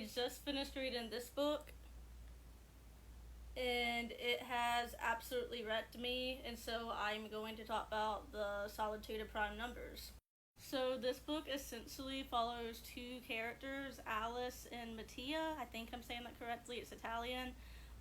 I just finished reading this book, and it has absolutely wrecked me, and so I'm going to talk about the Solitude of Prime Numbers. So this book essentially follows two characters, Alice and Mattia. I think I'm saying that correctly. It's Italian.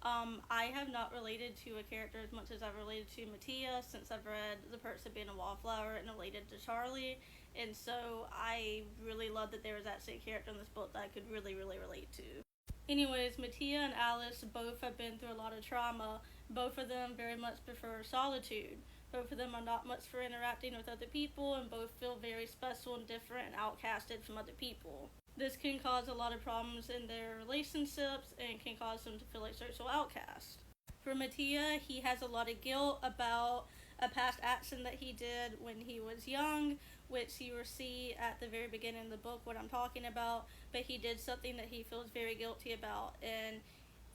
I have not related to a character as much as I've related to Mattia since I've read The Perks of Being a Wallflower and related to Charlie. And so I really love that there was actually a character in this book that I could really, really relate to. Anyways, Mattia and Alice both have been through a lot of trauma. Both of them very much prefer solitude. Both of them are not much for interacting with other people, and both feel very special and different and outcasted from other people. This can cause a lot of problems in their relationships and can cause them to feel like social outcasts. For Mattia, he has a lot of guilt about a past action that he did when he was young, which you will see at the very beginning of the book what I'm talking about, but he did something that he feels very guilty about, and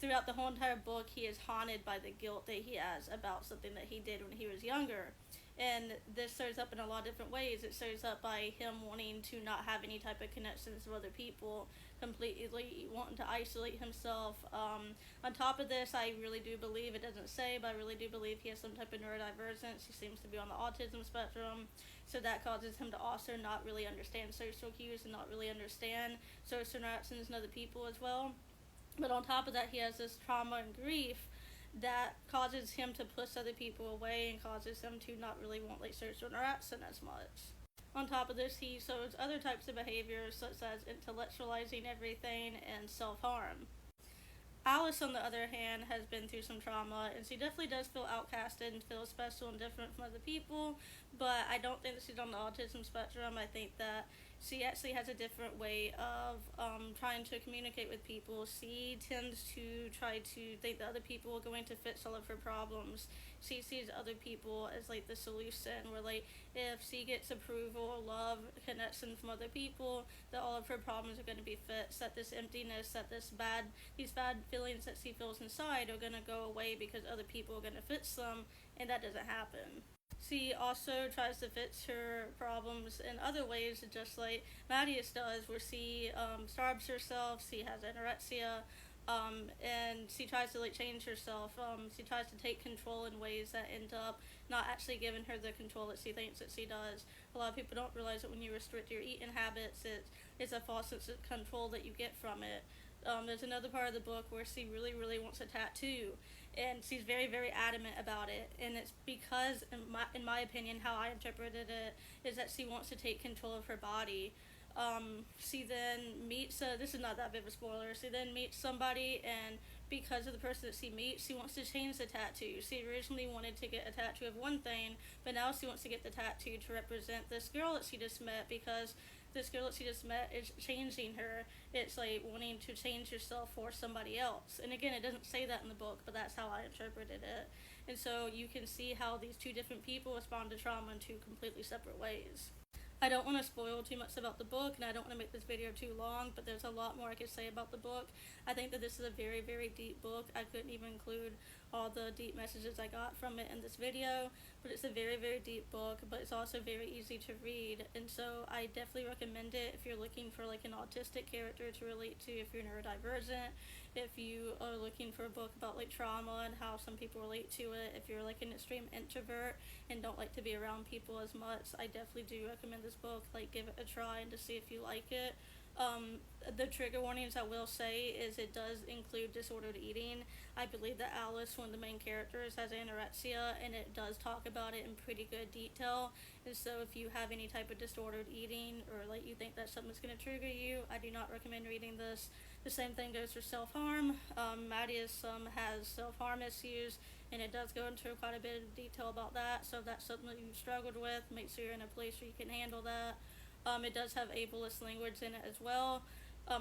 throughout the whole entire book he is haunted by the guilt that he has about something that he did when he was younger. And this shows up in a lot of different ways. It shows up by him wanting to not have any type of connections with other people, completely wanting to isolate himself. On top of this, I really do believe, it doesn't say, but I really do believe he has some type of neurodivergence. He seems to be on the autism spectrum, so that causes him to also not really understand social cues and not really understand social interactions and other people as well. But on top of that, he has this trauma and grief that causes him to push other people away and causes him to not really want like social interaction as much. On top of this, he shows other types of behaviors such as intellectualizing everything and self-harm. Alice, on the other hand, has been through some trauma, and she definitely does feel outcasted and feel special and different from other people, but I don't think that she's on the autism spectrum. I think that she actually has a different way of trying to communicate with people. She tends to try to think that other people are going to fix all of her problems. She sees other people as like the solution, where like if she gets approval, love, connection from other people, that all of her problems are going to be fixed, that this emptiness, that these bad feelings that she feels inside are going to go away because other people are going to fix them, and that doesn't happen. She also tries to fix her problems in other ways, just like Maddie does, where she starves herself, she has anorexia, and she tries to like change herself. She tries to take control in ways that end up not actually giving her the control that she thinks that she does. A lot of people don't realize that when you restrict your eating habits, it's a false sense of control that you get from it. There's another part of the book where she really, really wants a tattoo, and she's very, very adamant about it. And it's because, in my opinion, how I interpreted it is that she wants to take control of her body. She then meets, this is not that big of a spoiler, she then meets somebody, and because of the person that she meets, she wants to change the tattoo. She originally wanted to get a tattoo of one thing, but now she wants to get the tattoo to represent this girl that she just met, because this girl that she just met is changing her. It's like wanting to change yourself for somebody else. And again, it doesn't say that in the book, but that's how I interpreted it. And so you can see how these two different people respond to trauma in two completely separate ways. I don't want to spoil too much about the book, and I don't want to make this video too long, but there's a lot more I could say about the book. I think that this is a very, very deep book. I couldn't even include all the deep messages I got from it in this video, but it's a very, very deep book, but it's also very easy to read, and so I definitely recommend it if you're looking for like an autistic character to relate to, if you're neurodivergent, if you are looking for a book about like trauma and how some people relate to it, if you're like an extreme introvert and don't like to be around people as much. I definitely do recommend this book. Like, give it a try and to see if you like it. The trigger warnings I will say is it does include disordered eating. I believe that Alice, one of the main characters, has anorexia, and it does talk about it in pretty good detail. And so if you have any type of disordered eating, or like you think that something's going to trigger you, I do not recommend reading this. The same thing goes for self-harm. Maddie has self-harm issues, and it does go into quite a bit of detail about that. So if that's something that you've struggled with, make sure you're in a place where you can handle that. It does have ableist language in it as well,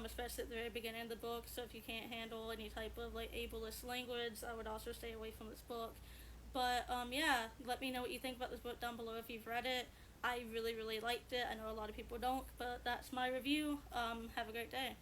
especially at the very beginning of the book. So if you can't handle any type of like ableist language, I would also stay away from this book. But yeah, let me know what you think about this book down below if you've read it. I really, really liked it. I know a lot of people don't, but that's my review. Have a great day.